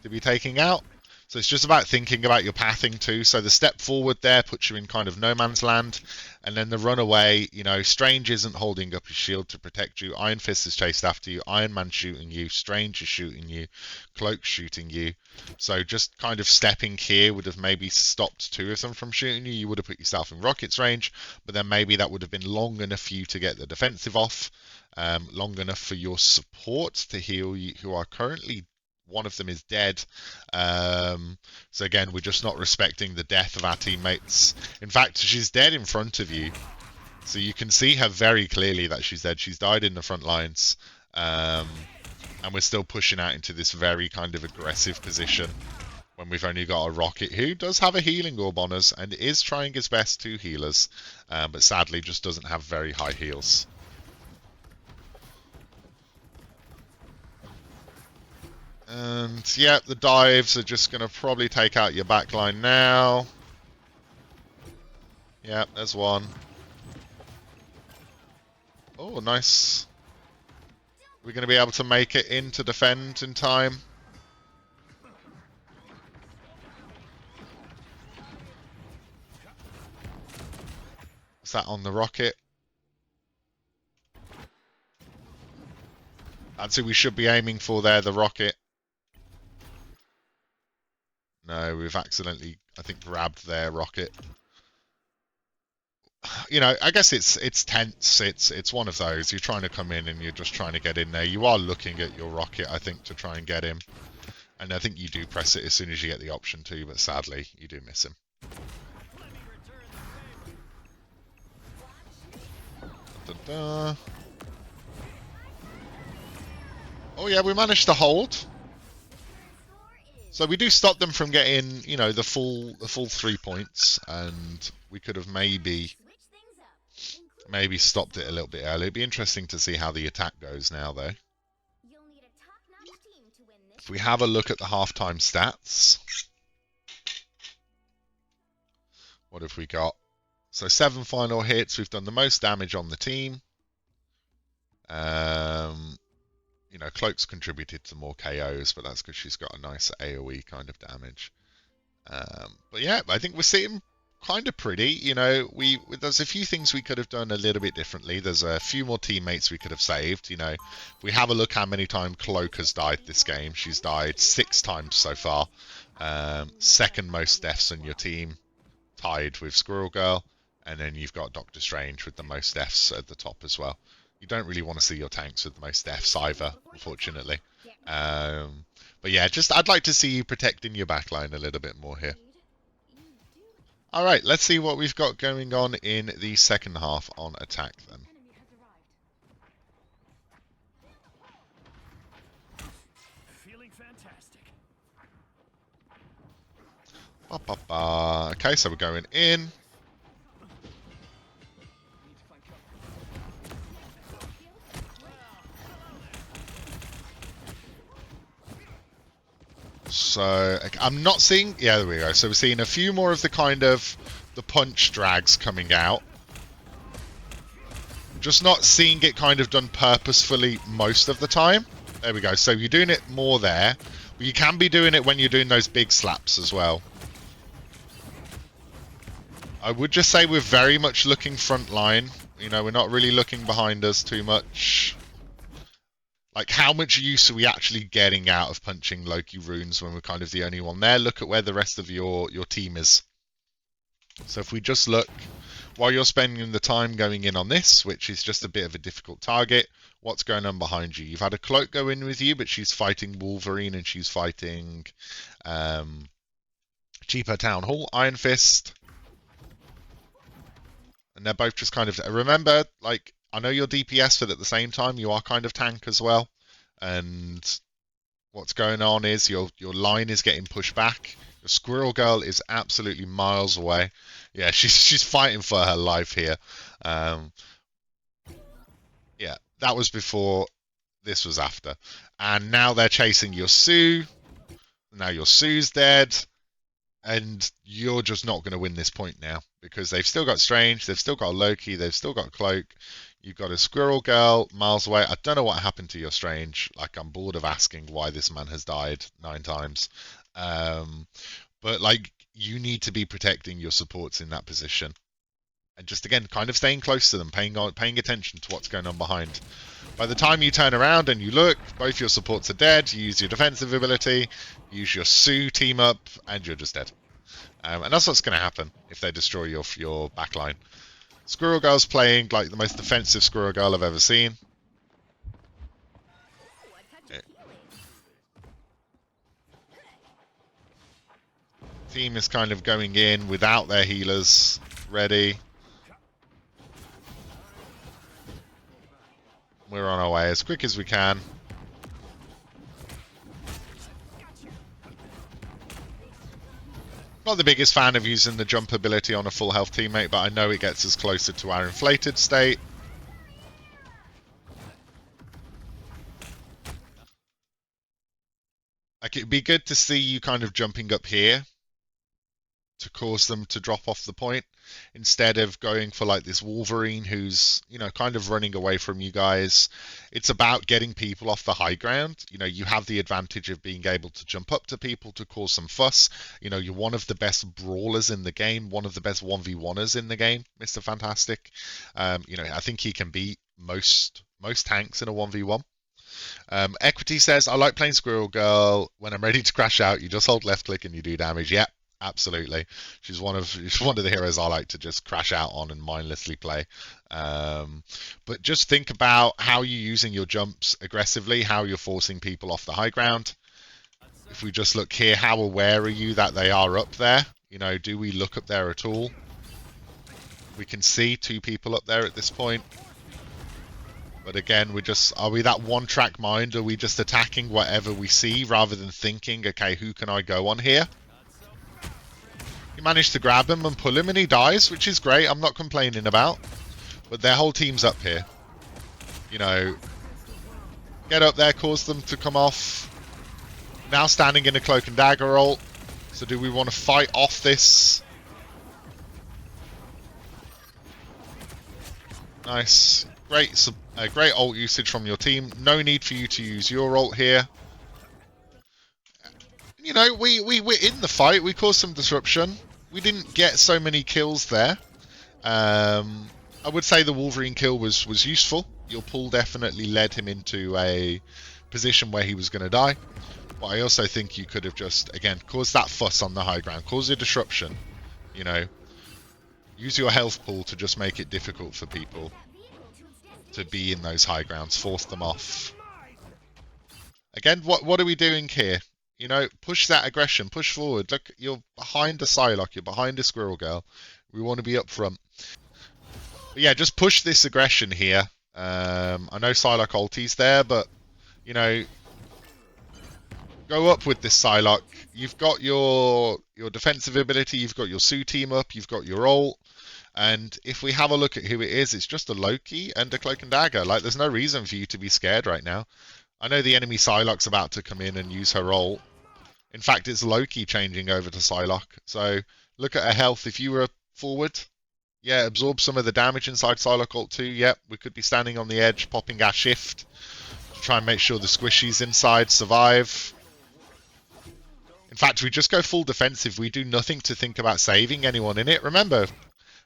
to be taking out. So it's just about thinking about your pathing too. So the step forward there puts you in kind of no man's land. And then the run away, you know, Strange isn't holding up his shield to protect you. Iron Fist is chased after you. Iron Man shooting you. Strange is shooting you. Cloak shooting you. So just kind of stepping here would have maybe stopped 2 of them from shooting you. You would have put yourself in rocket's range. But then maybe that would have been long enough for you to get the defensive off. Long enough for your support to heal you, who are currently... One of them is dead. So again, we're just not respecting the death of our teammates. In fact, she's dead in front of you. So you can see her very clearly that she's dead. She's died in the front lines. And we're still pushing out into this very kind of aggressive position. when we've only got a rocket who does have a healing orb on us and is trying his best to heal us, but sadly just doesn't have very high heals. And yeah, the dives are just going to probably take out your backline now. Yeah, there's one. Oh, nice. We're going to be able to make it in to defend in time. Is that on the rocket? That's who we should be aiming for there, the rocket. No, we've accidentally, I think, grabbed their rocket. You know, I guess it's tense. It's one of those. You're trying to come in and you're just trying to get in there. You are looking at your rocket, I think, to try and get him. And I think you do press it as soon as you get the option to, but sadly, you do miss him. Da-da. Oh yeah, we managed to hold. So we do stop them from getting, you know, the full 3 points, and we could have maybe stopped it a little bit earlier. It'd be interesting to see how the attack goes now, though. If we have a look at the halftime stats, what have we got? So 7 final hits. We've done the most damage on the team. You know, Cloak's contributed to more KOs, but that's because she's got a nice AoE kind of damage. But yeah, I think we're sitting kind of pretty. You know, there's a few things we could have done a little bit differently. There's a few more teammates we could have saved. You know, if we have a look how many times Cloak has died this game, she's died 6 times so far. Second most deaths on your team, tied with Squirrel Girl, and then you've got Doctor Strange with the most deaths at the top as well. You don't really want to see your tanks with the most deaths either, unfortunately. But yeah, I'd like to see you protecting your backline a little bit more here. Alright, let's see what we've got going on in the second half on attack then. Feeling fantastic. Okay, so we're going in. So I'm not seeing. Yeah, there we go. So we're seeing a few more of the kind of the punch drags coming out. Just not seeing it kind of done purposefully most of the time. There we go. So you're doing it more there, but you can be doing it when you're doing those big slaps as well. I would just say we're very much looking front line. You know, we're not really looking behind us too much. Like, how much use are we actually getting out of punching Loki runes when we're kind of the only one there? Look at where the rest of your team is. So if we just look, while you're spending the time going in on this, which is just a bit of a difficult target, what's going on behind you? You've had a Cloak go in with you, but she's fighting Wolverine and she's fighting Cheaper Town Hall, Iron Fist. And they're both just kind of... Remember, like, I know you're DPS, but at the same time, you are kind of tank as well. And what's going on is your line is getting pushed back. Your Squirrel Girl is absolutely miles away. Yeah, she's fighting for her life here. Yeah, that was before. This was after. And now they're chasing your Sue. Now your Sue's dead. And you're just not going to win this point now. Because they've still got Strange, they've still got Loki, they've still got Cloak. You've got a Squirrel Girl miles away. I don't know what happened to your Strange. Like, I'm bored of asking why this man has died 9 times. But, like, you need to be protecting your supports in that position. And just, again, kind of staying close to them, paying attention to what's going on behind. By the time you turn around and you look, both your supports are dead. You use your defensive ability, use your Sue team up, and you're just dead. And that's what's going to happen if they destroy your backline. Squirrel Girl's playing like the most defensive Squirrel Girl I've ever seen. Team is kind of going in without their healers ready. We're on our way as quick as we can. Not the biggest fan of using the jump ability on a full health teammate, but I know it gets us closer to our inflated state. Like, it'd be good to see you kind of jumping up here to cause them to drop off the point instead of going for like this Wolverine who's, you know, kind of running away from you guys. It's about getting people off the high ground. You know, you have the advantage of being able to jump up to people to cause some fuss. You know, you're one of the best brawlers in the game, one of the best 1v1ers in the game, Mr. Fantastic. You know, I think he can beat most tanks in a 1v1. Equity says, I like playing Squirrel Girl. When I'm ready to crash out, you just hold left click and you do damage. Yep, absolutely. She's one of the heroes I like to just crash out on and mindlessly play. But just think about how you're using your jumps aggressively, how you're forcing people off the high ground. If we just look here, how aware are you that they are up there? You know, do we look up there at all? We can see 2 people up there at this point. But again, are we that one-track mind? Are we just attacking whatever we see rather than thinking, okay, who can I go on here? You manage to grab him and pull him and he dies, which is great. I'm not complaining about. But their whole team's up here. You know, get up there, cause them to come off. Now standing in a cloak and dagger ult. So do we want to fight off this? Nice. Great ult usage from your team. No need for you to use your ult here. You know, we're in the fight. We caused some disruption. We didn't get so many kills there. I would say the Wolverine kill was useful. Your pull definitely led him into a position where he was going to die. But I also think you could have just, again, caused that fuss on the high ground. Cause a disruption. You know, use your health pool to just make it difficult for people to be in those high grounds, force them off. Again, what are we doing here? You know, push that aggression, push forward. Look, you're behind a Psylocke, you're behind a Squirrel Girl. We want to be up front. But yeah, just push this aggression here. I know Psylocke ulti's there, but, you know, go up with this Psylocke. You've got your defensive ability, you've got your Sue team up, you've got your ult. And if we have a look at who it is, it's just a Loki and a Cloak and Dagger. Like, there's no reason for you to be scared right now. I know the enemy Psylocke's about to come in and use her ult. In fact, it's Loki changing over to Psylocke. So, look at her health. If you were forward, yeah, absorb some of the damage inside Psylocke ult too. Yep, we could be standing on the edge, popping our shift to try and make sure the squishies inside survive. In fact, we just go full defensive. We do nothing to think about saving anyone in it. Remember,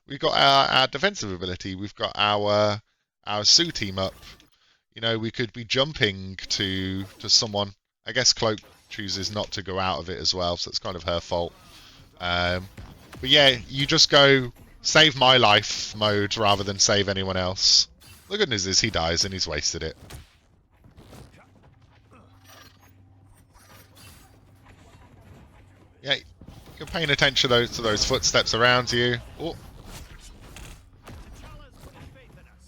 we've got our defensive ability. We've got our Sue team up. You know, we could be jumping to someone. I guess Cloak chooses not to go out of it as well, so it's kind of her fault. But yeah, you just go save my life mode rather than save anyone else. The good news is he dies and he's wasted it. Yeah, you're paying attention to those footsteps around you. Oh.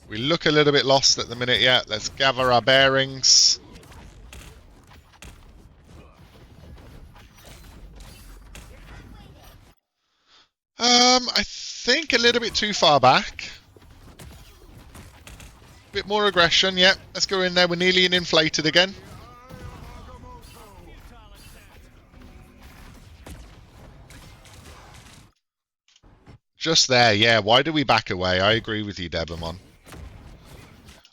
We look a little bit lost at the minute, yeah. Let's gather our bearings. I think a little bit too far back. Bit more aggression, yep. Let's go in there. We're nearly inflated again. Just there, yeah. Why do we back away? I agree with you, Debamon.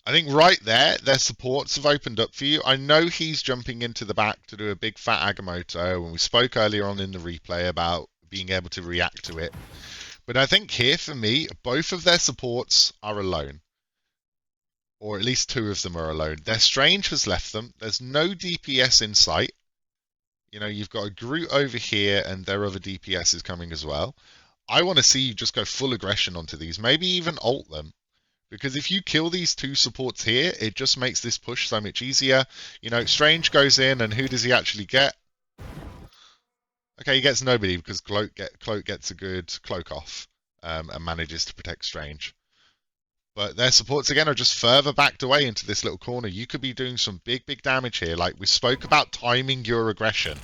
I think right there, their supports have opened up for you. I know he's jumping into the back to do a big fat Agamotto, and we spoke earlier on in the replay about being able to react to it. But I think here, for me, both of their supports are alone. Or at least 2 of them are alone. Their Strange has left them. There's no DPS in sight. You know, you've got a Groot over here, and their other DPS is coming as well. I want to see you just go full aggression onto these. Maybe even ult them. Because if you kill these 2 supports here, it just makes this push so much easier. You know, Strange goes in, and who does he actually get? Okay, he gets nobody because Cloak gets a good cloak off and manages to protect Strange. But their supports, again, are just further backed away into this little corner. You could be doing some big damage here. Like, we spoke about timing your aggression.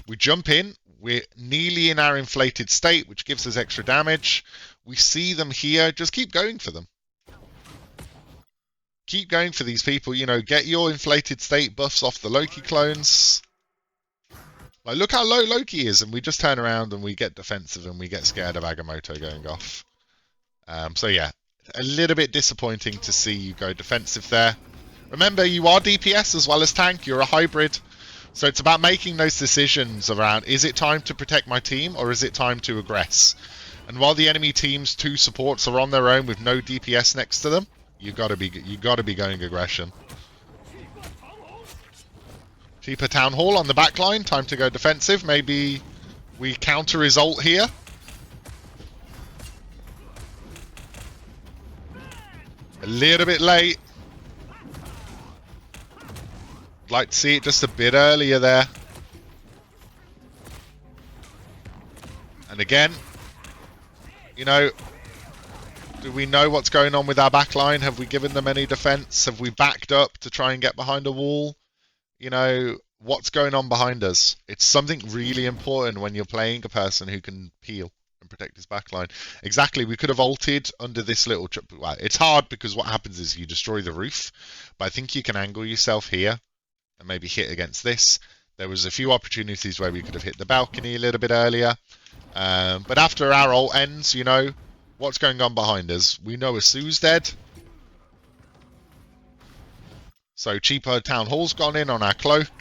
We jump in. We're nearly in our inflated state, which gives us extra damage. We see them here. Just keep going for them. Keep going for these people. You know, get your inflated state buffs off the Loki clones. Like, look how low Loki is, and we just turn around and we get defensive and we get scared of Agamotto going off. So yeah, a little bit disappointing to see you go defensive there. Remember, you are DPS as well as tank. You're a hybrid. So it's about making those decisions around, is it time to protect my team or is it time to aggress? And while the enemy team's 2 supports are on their own with no DPS next to them, you gotta be going aggression. Cheaper Town Hall on the back line. Time to go defensive. Maybe we counter his ult here. A little bit late. I'd like to see it just a bit earlier there. And again, you know, do we know what's going on with our backline? Have we given them any defense? Have we backed up to try and get behind a wall? You know, what's going on behind us? It's something really important when you're playing a person who can peel and protect his backline. Exactly, we could have ulted under this little... Well, it's hard because what happens is you destroy the roof, but I think you can angle yourself here and maybe hit against this. There was a few opportunities where we could have hit the balcony a little bit earlier. But after our ult ends, you know, what's going on behind us? We know a Sue's dead. So cheaper Town Hall's gone in on our cloak.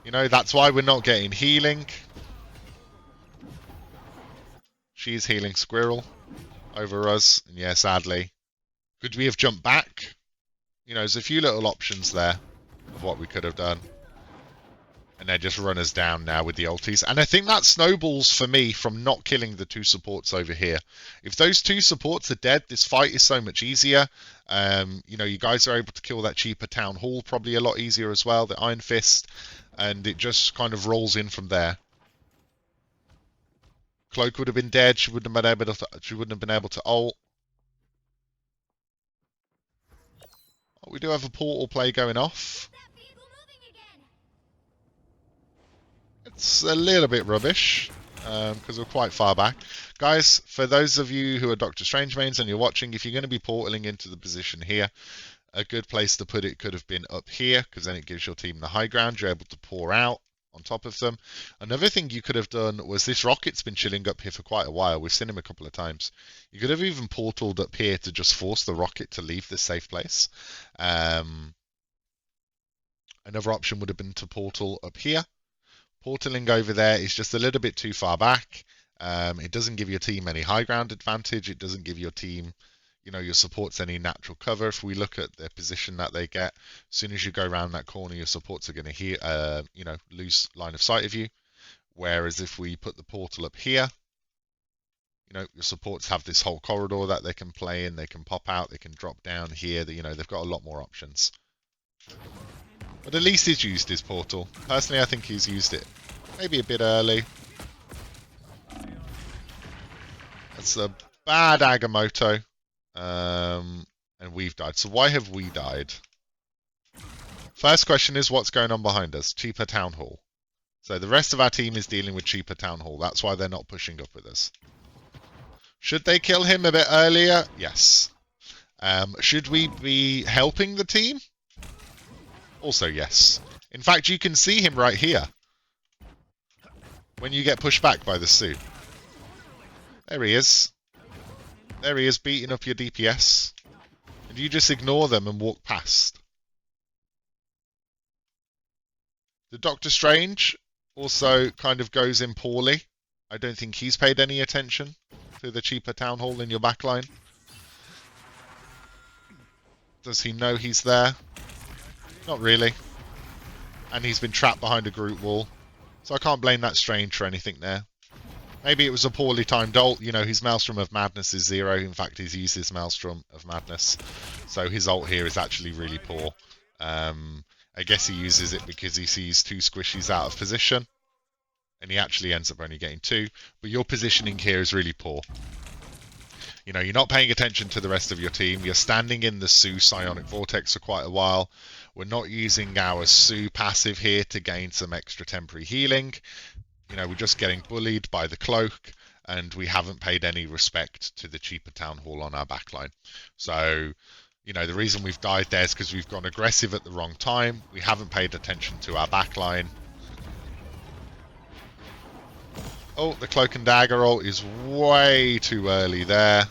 You know, that's why we're not getting healing. She's healing Squirrel over us. And yeah, sadly. Could we have jumped back? You know, there's a few little options there of what we could have done. And they just run us down now with the ultis. And I think that snowballs for me from not killing the 2 supports over here. If those 2 supports are dead, this fight is so much easier. You know, you guys are able to kill that cheaper Town Hall probably a lot easier as well, the Iron Fist. And it just kind of rolls in from there. Cloak would have been dead. She wouldn't have been able to ult. Oh, we do have a portal play going off. It's a little bit rubbish because we're quite far back. Guys, for those of you who are Doctor Strange mains and you're watching, if you're going to be portaling into the position here, a good place to put it could have been up here because then it gives your team the high ground. You're able to pour out on top of them. Another thing you could have done was this rocket's been chilling up here for quite a while. We've seen him a couple of times. You could have even portaled up here to just force the rocket to leave this safe place. Another option would have been to portal up here. Portaling over there is just a little bit too far back. It doesn't give your team any high ground advantage. It doesn't give your team, you know, your supports any natural cover. If we look at the position that they get, as soon as you go around that corner, your supports are going to you know, lose line of sight of you. Whereas if we put the portal up here, you know, your supports have this whole corridor that they can play in. They can pop out. They can drop down here. You know, they've got a lot more options. But at least he's used his portal. Personally, I think he's used it maybe a bit early. That's a bad Agamotto. And we've died. So why have we died? First question is what's going on behind us? Cheaper Town Hall. So the rest of our team is dealing with cheaper Town Hall. That's why they're not pushing up with us. Should they kill him a bit earlier? Yes. Should we be helping the team? Also, yes. In fact, you can see him right here. When you get pushed back by the suit. There he is. There he is beating up your DPS. And you just ignore them and walk past. The Doctor Strange also kind of goes in poorly. I don't think he's paid any attention to the cheaper Town Hall in your backline. Does he know he's there? Not really. And he's been trapped behind a group wall. So I can't blame that Strange for anything there. Maybe it was a poorly timed ult. You know, his Maelstrom of Madness is 0. In fact, he's used his Maelstrom of Madness. So his ult here is actually really poor. I guess he uses it because he sees 2 squishies out of position. And he actually ends up only getting 2. But your positioning here is really poor. You know, you're not paying attention to the rest of your team. You're standing in the Sue Psionic Vortex for quite a while. We're not using our Sue passive here to gain some extra temporary healing. You know, we're just getting bullied by the cloak, and we haven't paid any respect to the cheaper town hall on our backline. So, you know, the reason we've died there is because we've gone aggressive at the wrong time. We haven't paid attention to our backline. Oh, the cloak and dagger ult is way too early there.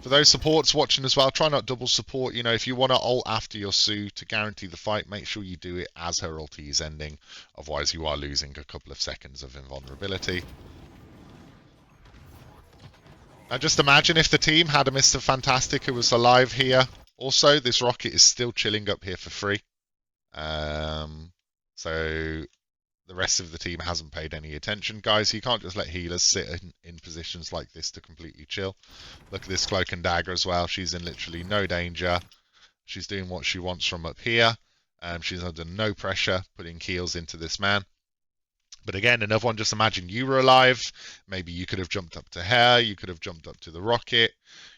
For those supports watching as well, try not double support. You know, if you want to ult after your Sue to guarantee the fight, make sure you do it as her ulti is ending. Otherwise, you are losing a couple of seconds of invulnerability. Now, just imagine if the team had a Mr. Fantastic who was alive here. Also, this rocket is still chilling up here for free. So the rest of the team hasn't paid any attention. Guys, you can't just let healers sit in positions like this to completely chill. Look at this cloak and dagger as well. She's in literally no danger. She's doing what she wants from up here. She's under no pressure putting heals into this man. But again, another one, just imagine you were alive. Maybe you could have jumped up to her. You could have jumped up to the rocket.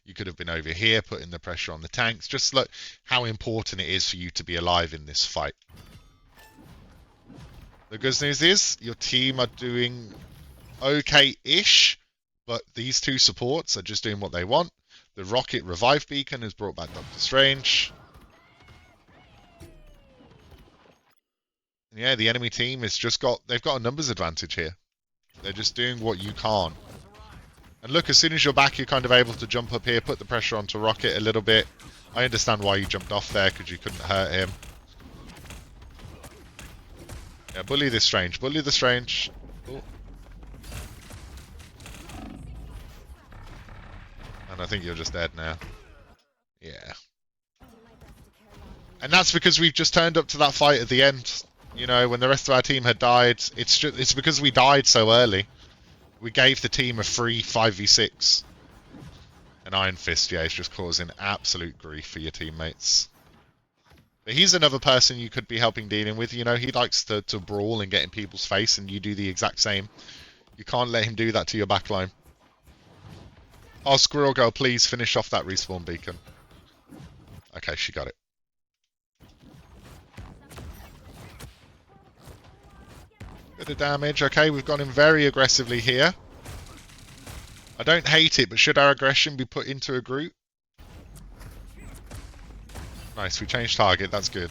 You could have been over here putting the pressure on the tanks. Just look how important it is for you to be alive in this fight. The good news is your team are doing okay-ish, but these two supports are just doing what they want. The rocket revive beacon has brought back Doctor Strange. And yeah, the enemy team has just they've got a numbers advantage here. They're just doing what you can't. And look, as soon as you're back, you're kind of able to jump up here, put the pressure onto Rocket a little bit. I understand why you jumped off there, because you couldn't hurt him. Yeah, bully this Strange. Bully the Strange. Ooh. And I think you're just dead now. Yeah. And that's because we've just turned up to that fight at the end. You know, when the rest of our team had died, it's because we died so early. We gave the team a free 5v6. An Iron Fist, yeah, is just causing absolute grief for your teammates. But he's another person you could be helping dealing with. You know, he likes to brawl and get in people's face, and you do the exact same. You can't let him do that to your backline. Oh, Squirrel Girl, please finish off that respawn beacon. Okay, she got it. Bit of damage. Okay, we've gone in very aggressively here. I don't hate it, but should our aggression be put into a group? Nice, we changed target. That's good.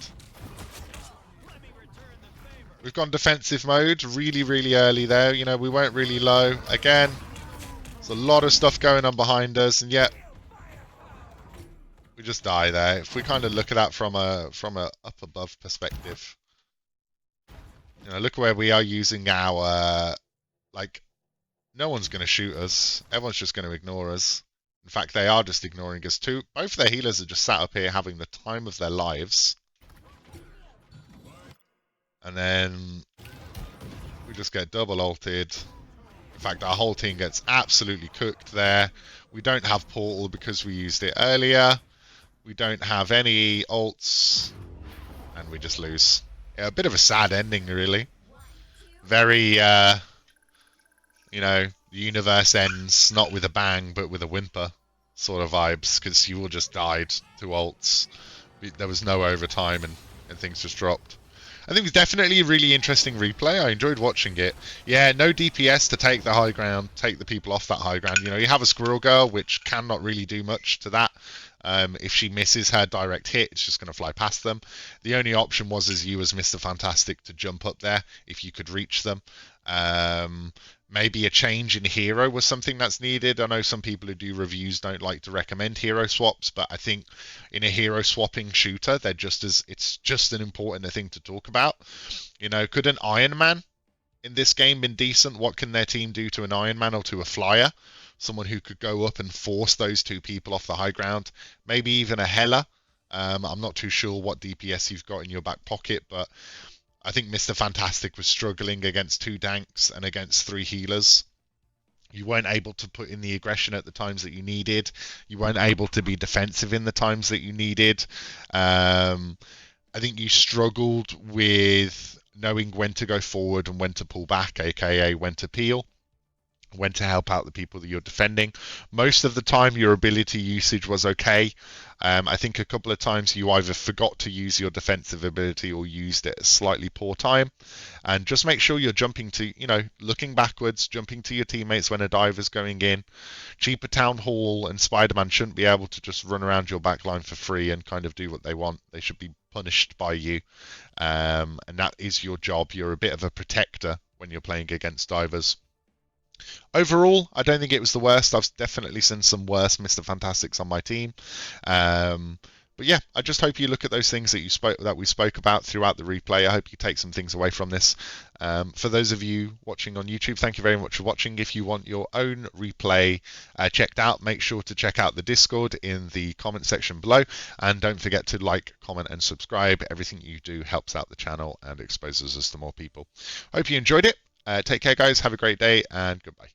We've gone defensive mode really, really early there. You know, we weren't really low. Again, there's a lot of stuff going on behind us, and yet we just die there. If we kind of look at that from a up above perspective, you know, look where we are using our like, no one's going to shoot us. Everyone's just going to ignore us. In fact, they are just ignoring us too. Both their healers are just sat up here having the time of their lives. And then we just get double ulted. In fact, our whole team gets absolutely cooked there. We don't have portal because we used it earlier. We don't have any ults. And we just lose. Yeah, a bit of a sad ending, really. Very, you know, the universe ends not with a bang, but with a whimper sort of vibes, because you all just died to ults. There was no overtime, and things just dropped. I think it was definitely a really interesting replay. I enjoyed watching it. Yeah, no DPS to take the high ground, take the people off that high ground. You know, you have a Squirrel Girl, which cannot really do much to that. If she misses her direct hit, it's just going to fly past them. The only option was as you as Mr. Fantastic to jump up there if you could reach them. Maybe a change in hero was something that's needed. I know some people who do reviews don't like to recommend hero swaps, but I think in a hero swapping shooter, it's just an important thing to talk about. You know, could an Iron Man in this game been decent? What can their team do to an Iron Man or to a Flyer? Someone who could go up and force those two people off the high ground. Maybe even a Hela. I'm not too sure what DPS you've got in your back pocket, but I think Mr. Fantastic was struggling against 2 tanks and against 3 healers. You weren't able to put in the aggression at the times that you needed. You weren't able to be defensive in the times that you needed. I think you struggled with knowing when to go forward and when to pull back, aka when to peel. when to help out the people that you're defending. Most of the time, your ability usage was okay. I think a couple of times you either forgot to use your defensive ability or used it at a slightly poor time. And just make sure you're jumping to, looking backwards, jumping to your teammates when a diver's going in. Cheaper Town Hall and Spider-Man shouldn't be able to just run around your backline for free and kind of do what they want. They should be punished by you. And that is your job. You're a bit of a protector when you're playing against divers. Overall, I don't think it was the worst. I've definitely seen some worse Mr. Fantastics on my team. But yeah, I just hope you look at those things that we spoke about throughout the replay. I hope you take some things away from this. For those of you watching on YouTube, thank you very much for watching. If you want your own replay checked out, make sure to check out the Discord in the comment section below. And don't forget to like, comment, and subscribe. Everything you do helps out the channel and exposes us to more people. Hope you enjoyed it. Take care, guys. Have a great day, and goodbye.